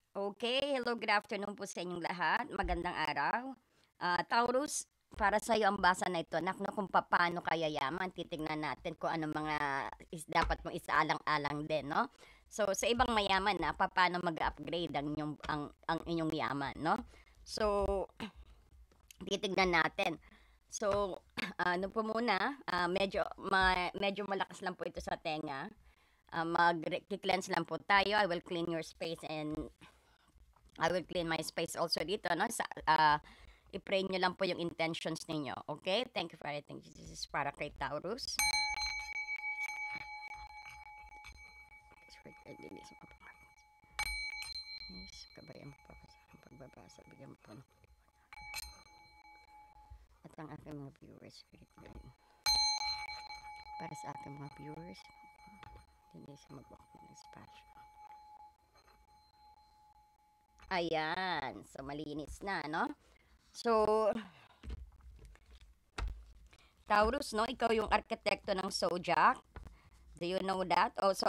Okay, hello, good afternoon po sa inyong lahat. Magandang araw. Taurus, para sa iyo ang basa na ito, na kung paano ka yayaman, titingnan natin kung ano mga dapat mong isaalang-alang din, no? So, sa ibang mayaman na, paano mag-upgrade ang inyong yaman, no? So, titignan natin. So, ano po muna, medyo malakas lang po ito sa tenga. Mag-cleanse lang po tayo. I will clean your space and I will clean my space also dito, no? I-pray nyo lang po yung intentions ninyo. Okay? Thank you for everything. This is para kay Taurus. Yes, kabayan po sa pagbabasa. Bigyan po. At ang aking mga viewers, spirit guide. Para sa aking mga viewers, hindi sa mag-walk ng espasyo. Ayan. So, malinis na, no? So, Taurus, no? Ikaw yung arkitekto ng zodiac. Do you know that? Oh, so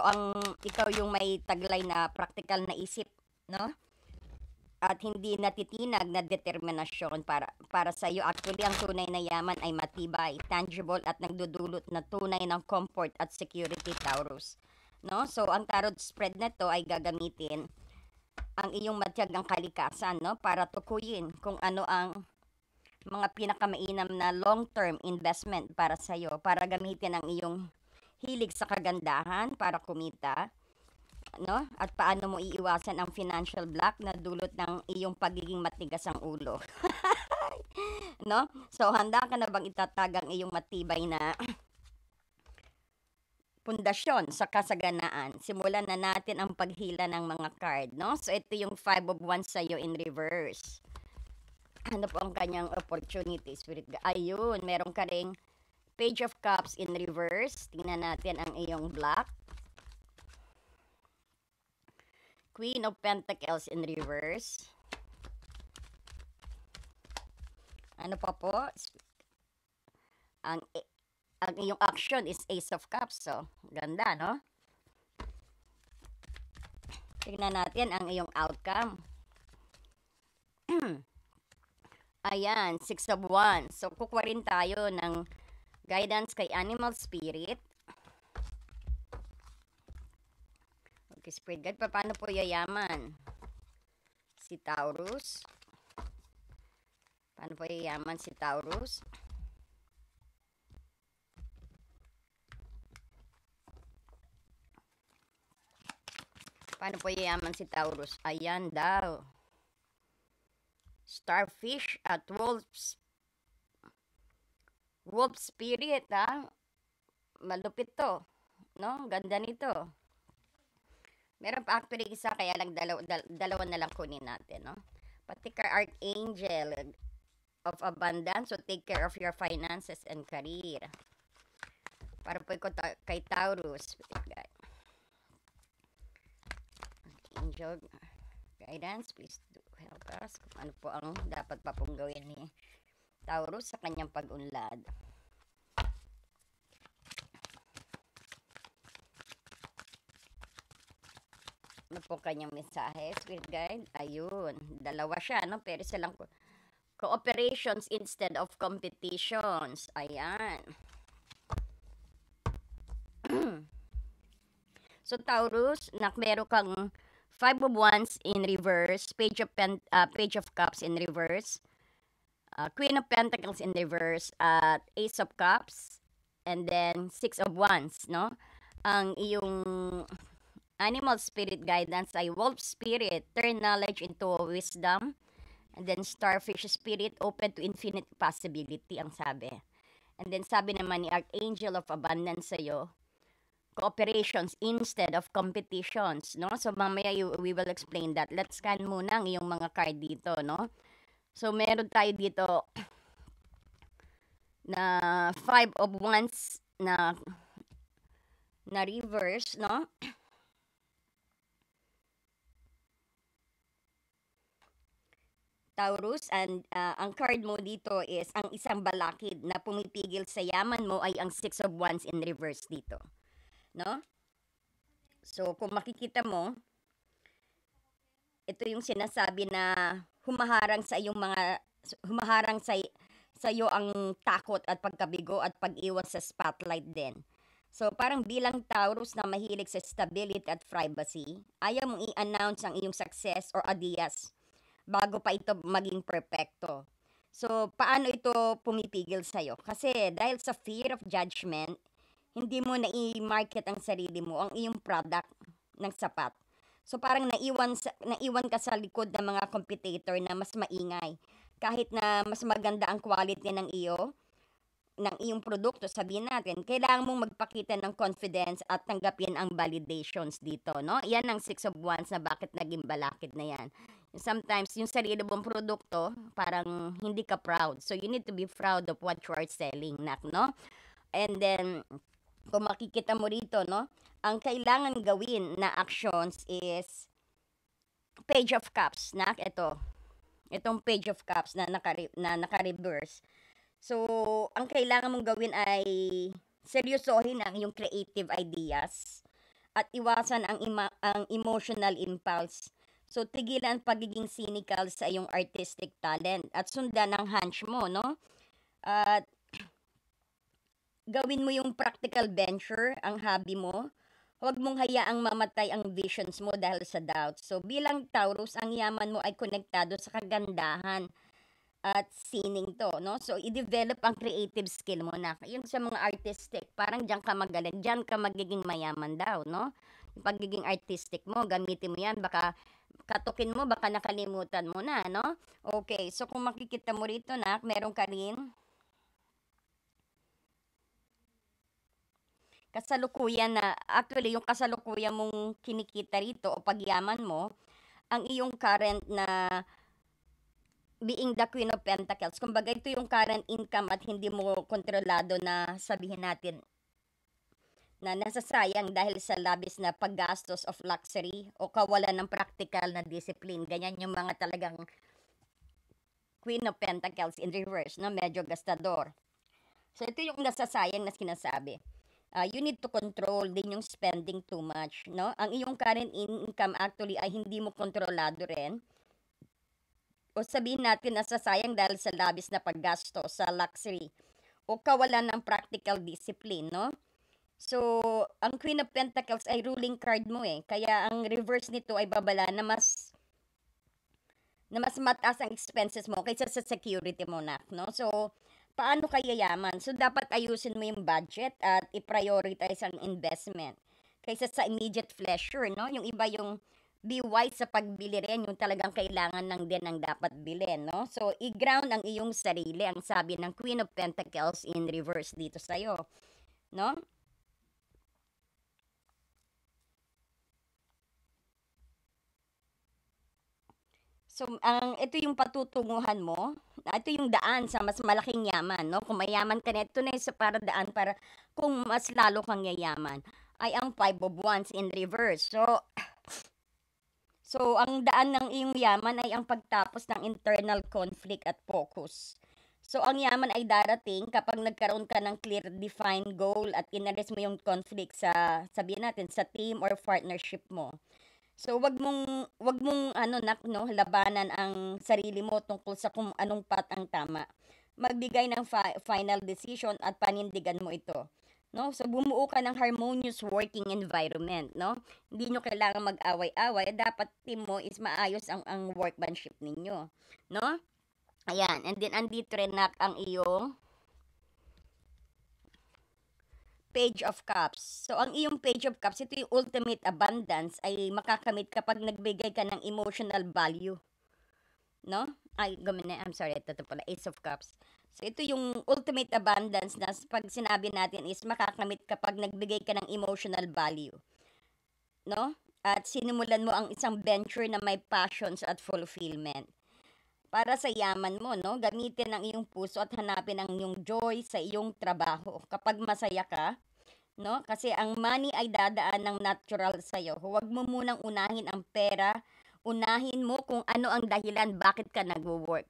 ikaw yung may taglay na practical na isip, no? At hindi natitinag na determinasyon para sa iyo. Actually, ang tunay na yaman ay matibay, tangible at nagdudulot na tunay ng comfort at security, Taurus. No? So, ang tarot spread na to ay gagamitin ang iyong matyagang kalikasan, no? Para tukuyin kung ano ang mga pinakamainam na long-term investment para sa iyo, para gamitin ang iyong hilig sa kagandahan para kumita, no? At paano mo iiwasan ang financial block na dulot ng iyong pagiging matigas ang ulo, no? So, handa ka na bang itatag ang iyong matibay na pundasyon sa kasaganaan? Simulan na natin ang paghila ng mga card, no? So, ito yung Five of Wands sa'yo in reverse. Ano po ang kanyang opportunity, Spirit Guide? Ayun, meron ka ring Page of Cups in reverse. Tingnan natin ang iyong black. Queen of Pentacles in reverse. Ano pa po? Ang, ang iyong action is Ace of Cups. So, ganda, no? Tingnan natin ang iyong outcome. Ayan, Six of Wands. So, kukuha rin tayo ng guidance kay Animal Spirit. Okay, Spirit Guide, paano po yayaman si Taurus? Paano po yayaman si Taurus? Paano po yayaman si Taurus? Ayan daw. Starfish at wolf spirit, ha? Malupit to, no? Ganda nito. Meron pa actually isa, kaya lang dalawa na lang kunin natin, no? Particular Archangel of Abundance, so take care of your finances and career. Para po kay Taurus. Archangel guidance, please do help us kung ano po ang dapat pa pong gawin ni Taurus sa kanyang pag-unlad. Ano po kanyang mensahe, Spirit Guide? Ayun, dalawa siya, no? Pero silang cooperations instead of competitions. Ayan. So, Taurus, meron kang Five of Wands in reverse, Page of Cups in reverse, Queen of Pentacles in reverse, at Ace of Cups, and then Six of Wands, no? Ang iyong animal spirit guidance ay Wolf Spirit, turn knowledge into wisdom, and then Starfish Spirit, open to infinite possibility, ang sabi. And then sabi naman ni Archangel of Abundance sa'yo, cooperations instead of competitions, no? So, mamaya we will explain that. Let's scan muna ang iyong mga card dito, no? So, meron tayo dito na Five of Wands na reverse, no? Taurus, and ang card mo dito is ang isang balakid na pumipigil sa yaman mo ay ang Six of Wands in reverse dito, no? So, kung makikita mo, ito yung sinasabi na humaharang sa iyong mga humaharang sa iyo ang takot at pagkabigo at pag-iwas sa spotlight din. So parang bilang Taurus na mahilig sa stability at privacy, ayaw mong i-announce ang iyong success or ideas bago pa ito maging perpekto. So paano ito pumipigil sa'yo? Kasi dahil sa fear of judgment, hindi mo na i-market ang sarili mo, ang iyong product ng sapat. So parang naiwan ka sa likod ng mga competitor na mas maingay. Kahit na mas maganda ang quality ng iyong produkto, sabihin natin, kailangan mong magpakita ng confidence at tanggapin ang validations dito, no? Yan ang Six of Wands na bakit naging balakid na yan. Sometimes, yung sarili mong produkto, parang hindi ka proud. So, you need to be proud of what you are selling, no? And then, kung makikita mo rito, no? Ang kailangan gawin na actions is Page of Cups, ito. Itong Page of Cups na naka-reverse. So, ang kailangan mong gawin ay seryosohin ang iyong creative ideas at iwasan ang emotional impulse. So, tigilan pagiging cynical sa iyong artistic talent at sundan ang hunch mo, no? At gawin mo yung practical venture, ang hobby mo. Huwag mong hayaang mamatay ang visions mo dahil sa doubt. So, bilang Taurus, ang yaman mo ay konektado sa kagandahan at sining to, no? So, i-develop ang creative skill mo na. Yung sa mga artistic, parang diyan ka magaling, diyan ka magiging mayaman daw, no? Yung pagiging artistic mo, gamitin mo yan, baka katukin mo, baka nakalimutan mo na, no? Okay, so kung makikita mo rito meron ka rin kasalukuyan na, actually, yung kasalukuyan mong kinikita rito o pagyaman mo, ang iyong current na being the Queen of Pentacles. Kumbaga, ito yung current income at hindi mo kontrolado na sabihin natin na nasasayang dahil sa labis na paggastos of luxury o kawalan ng practical na discipline. Ganyan yung mga talagang Queen of Pentacles in reverse, no? Medyo gastador. So, ito yung nasasayang na sinasabi. You need to control din yung spending too much, no? Ang iyong current income actually ay hindi mo kontrolado rin. O sabihin natin nasasayang dahil sa labis na paggasto sa luxury o kawalan ng practical discipline, no? So, ang Queen of Pentacles ay ruling card mo eh. Kaya ang reverse nito ay babala na mas mataas ang expenses mo kaysa sa security mo, no? So, paano ka yayaman? So, dapat ayusin mo yung budget at i-prioritize ang investment kaysa sa immediate pleasure, no? Yung iba yung be wise sa pagbili rin, yung talagang kailangan lang din ang dapat bilhin, no? So, i-ground ang iyong sarili, ang sabi ng Queen of Pentacles in reverse dito sa'yo, no? So, ito yung patutunguhan mo, ito yung daan sa mas malaking yaman, no? Kung mayaman ka na, ito na yung para daan para kung mas lalo kang yayaman, ay ang Five of Wands in reverse. So, ang daan ng iyong yaman ay ang pagtapos ng internal conflict at focus. So, ang yaman ay darating kapag nagkaroon ka ng clear defined goal at inaddress mo yung conflict sa, sabihin natin, sa team or partnership mo. So, wag mong labanan ang sarili mo tungkol sa kung anong path ang tama. Magbigay ng final decision at panindigan mo ito. No? So, bumuo ka ng harmonious working environment, no? Hindi nyo kailangan mag-away-away. Dapat team mo is maayos ang workmanship ninyo, no? Ayan. And then, andito rin ang iyong Page of Cups. So, ang iyong Page of Cups, ito yung ultimate abundance ay makakamit kapag nagbigay ka ng emotional value, no? I'm sorry, ito pala, Ace of Cups. So, ito yung ultimate abundance na pag sinabi natin is makakamit kapag nagbigay ka ng emotional value, no? At sinimulan mo ang isang venture na may passions at fulfillment. Para sa yaman mo, no? Gamitin ang iyong puso at hanapin ang iyong joy sa iyong trabaho. Kapag masaya ka, no? Kasi ang money ay dadaan ng natural sa iyo. Huwag mo munang unahin ang pera. Unahin mo kung ano ang dahilan bakit ka nagwo-work.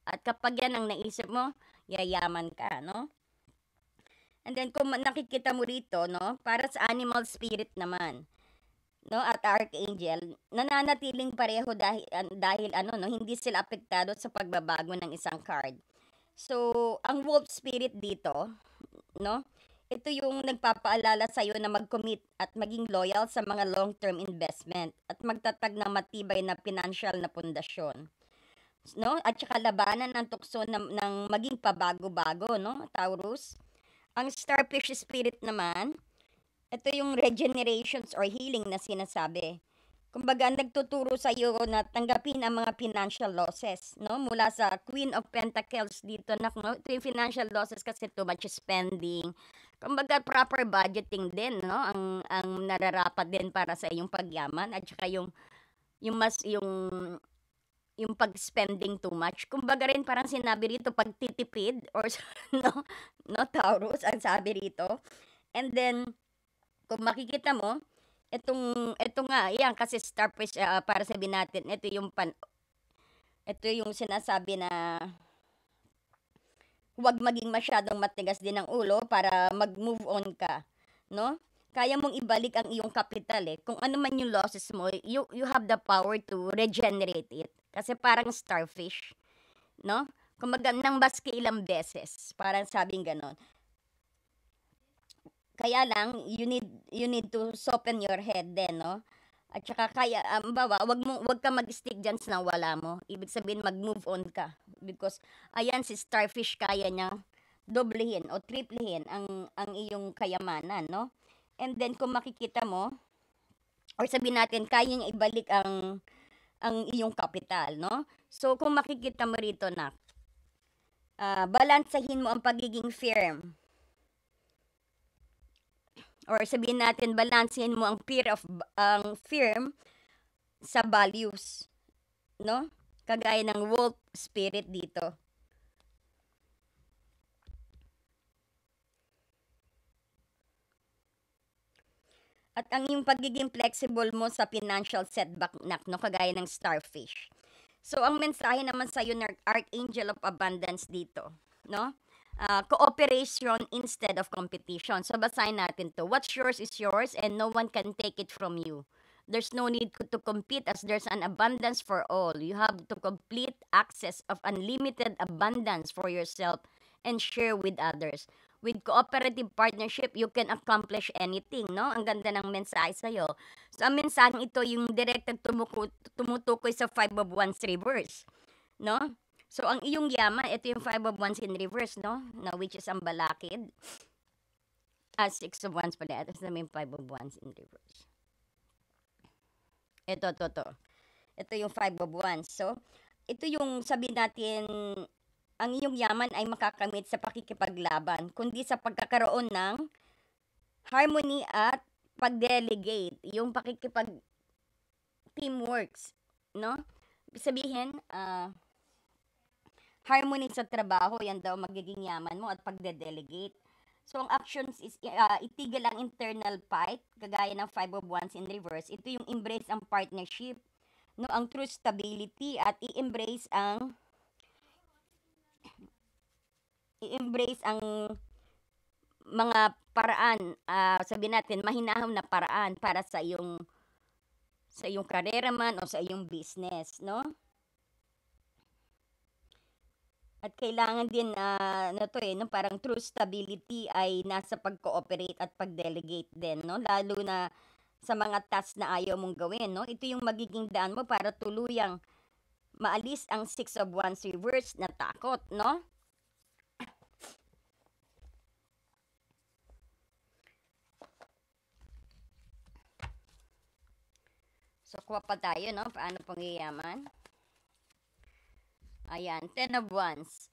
At kapag yan ang naisip mo, yayaman ka, no? And then kung nakikita mo rito, no, para sa animal spirit naman, no, at Archangel, nananatiling pareho dahil ano, no, hindi sila apektado sa pagbabago ng isang card. So, ang wolf spirit dito, no, ito yung nagpapaalala sa iyo na mag-commit at maging loyal sa mga long-term investment at magtatag ng matibay na financial na pundasyon, no? At saka labanan ng tukso ng maging pabago-bago, no, Taurus. Ang starfish spirit naman, ito yung regenerations or healing na sinasabi. Kumbaga, nagtuturo sa iyo na tanggapin ang mga financial losses, no? Mula sa Queen of Pentacles dito, no? Ito yung financial losses kasi too much spending. Kumbaga, proper budgeting din, no? Ang nararapat din para sa iyong pagyaman at saka yung mas yung pag-spending too much. Kumbaga rin parang sinabi rito pagtitipid or no, no, Taurus ang sabi rito. And then kung makikita mo, ito nga, yan, kasi starfish, para sabihin natin, ito yung sinasabi na huwag maging masyadong matigas din ang ulo para mag-move on ka, no? Kaya mong ibalik ang iyong kapital eh. Kung ano man yung losses mo, you have the power to regenerate it. Kasi parang starfish, no? Kumaga nang baski ilang beses, parang sabing ganon. Kaya lang, you need to soften your head din, no? At saka kaya, bawa, wag ka mag-stick dyan sa nawala mo. Ibig sabihin, mag-move on ka. Because, ayan, si starfish kaya niya doblehin o triplehin ang iyong kayamanan, no? And then, kung makikita mo, or sabihin natin, kaya niya ibalik ang iyong kapital, no? So, kung makikita mo rito na, balansahin mo ang pagiging firm, or sabihin natin balansehin mo ang firm sa values, no? Kagaya ng wolf spirit dito. At ang yung pagiging flexible mo sa financial setback, no, kagaya ng starfish. So, ang mensahe naman sa iyo ng Archangel of Abundance dito, no? Cooperation instead of competition. So, basahin natin to. What's yours is yours and no one can take it from you. There's no need to compete as there's an abundance for all. You have to complete access of unlimited abundance for yourself and share with others. With cooperative partnership, you can accomplish anything, no? Ang ganda ng mensahe sa'yo. So, ang mensaheng ito yung directed tumutukoy sa Five of Wands reverse, no? So, ang iyong yaman, ito yung Five of Wands in reverse, no? Na which is ang balakid. Six of Wands pala. Ito sa may Five of Wands in reverse. Ito. Ito yung Five of Wands. So, ito yung sabi natin, ang iyong yaman ay makakamit sa pakikipaglaban, kundi sa pagkakaroon ng harmony at pag-delegate, yung teamworks, no? Sabihin, harmony sa trabaho, yan daw magiging yaman mo at pagde-delegate. So, ang actions is, itigil ang internal fight, kagaya ng Five of Wands in reverse. Ito yung embrace ang partnership, no? Ang true stability at i-embrace ang mga paraan, sabihin natin mahinahon na paraan para sa iyong karera man o sa iyong business, no? At kailangan din no, parang true stability ay nasa pag-cooperate at pag-delegate din, no? Lalo na sa mga tasks na ayaw mong gawin, no? Ito yung magiging daan mo para tuluyang maalis ang Six of Wands reverse na takot, no? So, kuha pa tayo, no? Paano pangyayaman? Ayan, Ten of Wands.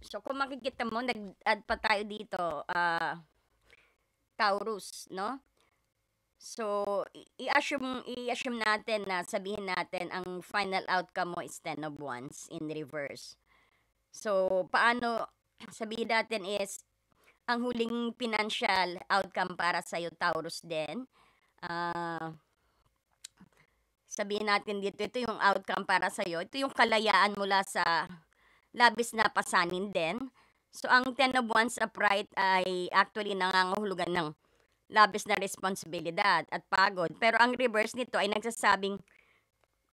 So, kung makikita mo, nag-add pa tayo dito, Taurus, no? So, i-assume natin na sabihin natin ang final outcome mo is Ten of Wands in reverse. So, paano sabihin natin is ang huling financial outcome para sa iyo, Taurus din. Sabihin natin dito, ito yung outcome para sa iyo. Ito yung kalayaan mula sa labis na pasanin din. So, ang Ten of Wands upright ay actually nangangahulugan ng labis na responsibilidad at pagod. Pero ang reverse nito ay nagsasabing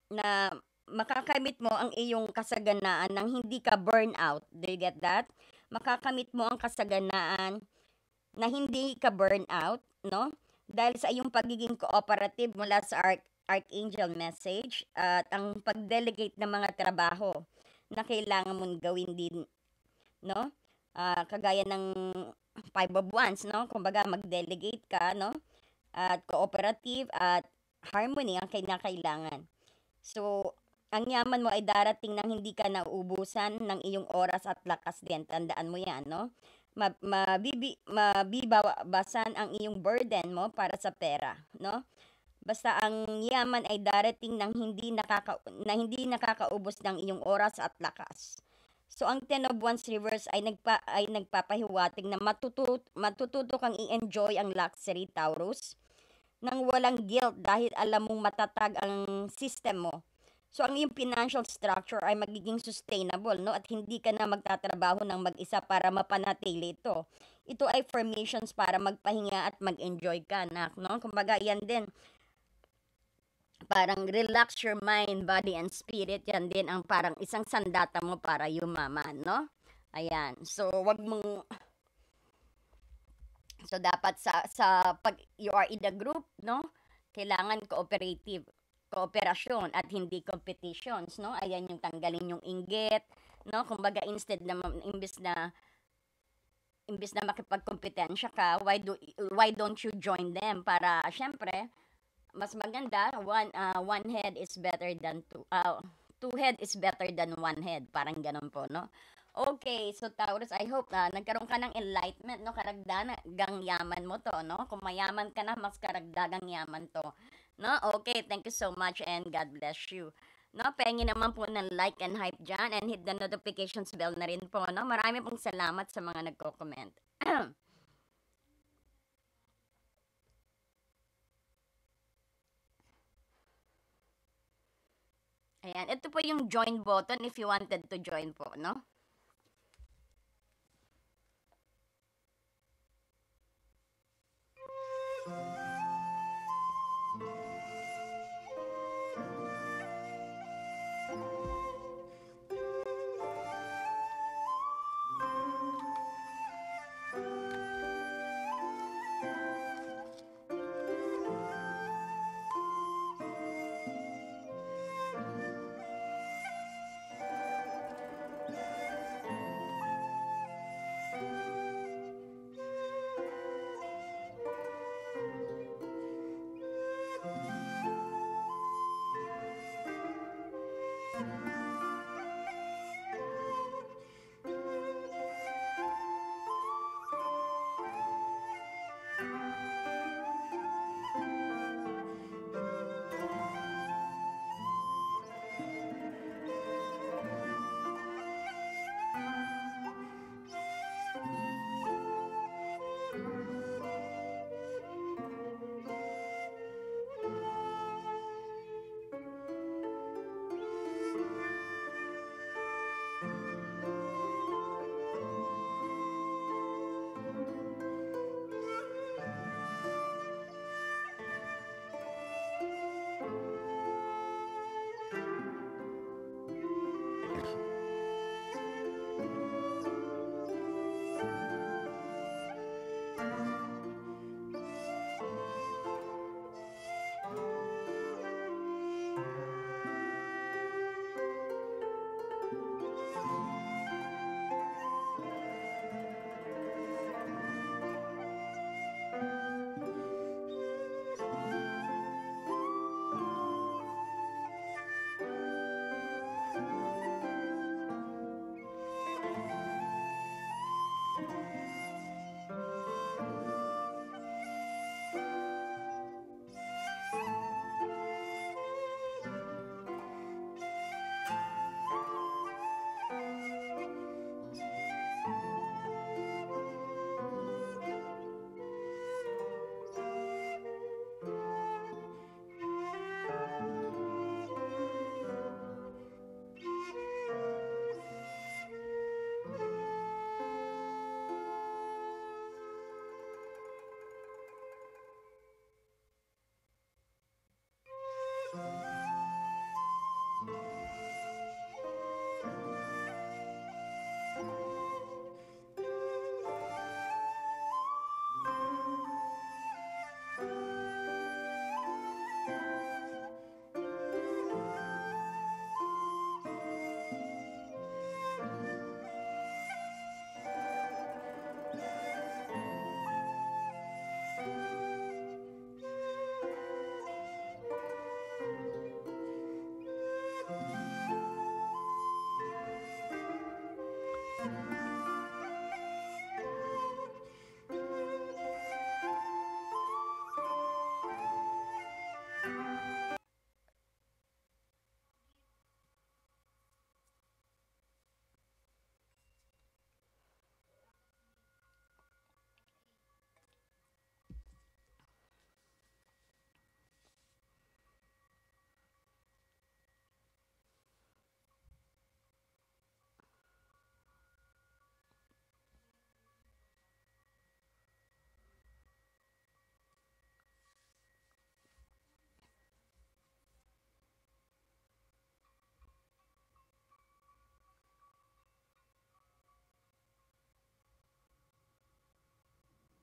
na makakamit mo ang iyong kasaganaan ng hindi ka burnout. Do you get that? Makakamit mo ang kasaganaan na hindi ka burnout, no? Dahil sa iyong pagiging cooperative mula sa Archangel message at ang pag-delegate ng mga trabaho na kailangan mong gawin din, no? Kagaya ng Five of Wands, no? Kumbaga mag-delegate ka, no? At cooperative at harmony ang kinakailangan. So, ang yaman mo ay darating nang hindi ka nauubusan ng iyong oras at lakas din. Tandaan mo yan, no? Mabibawasan ang iyong burden mo para sa pera, no? Basta ang yaman ay darating na hindi nakakaubos ng iyong oras at lakas. So ang Ten of Wands reverse ay nagpapahiwatig na matututo kang i-enjoy ang luxury, Taurus, nang walang guilt dahil alam mong matatag ang system mo. So ang iyong financial structure ay magiging sustainable, no? At hindi ka na magtatrabaho ng mag-isa para mapanatili ito. Ito ay formations para magpahinga at mag-enjoy ka, no? Kumbaga yan din, parang relax your mind, body, and spirit. Yan din ang parang isang sandata mo para yumaman, no? Ayan. So, dapat sa pag you are in a group, no? Kailangan kooperasyon at hindi competitions, no? Ayan yung tanggalin yung inggit, no? Kumbaga imbes na makipagkompetensya ka, why don't you join them para syempre mas maganda one head is better than two head is better than one head, parang ganun po, no? Okay, so Taurus, I hope na nagkaroon ka ng enlightenment, no? Karagdagang yaman mo to, no? Kung mayaman ka na, mas karagdagang yaman to, no? Okay, thank you so much and God bless you. No, pengi naman po ng like and hype dyan and hit the notifications bell na rin po, no? Marami pong salamat sa mga nagko-comment. Ayan, ito po yung join button if you wanted to join po, no?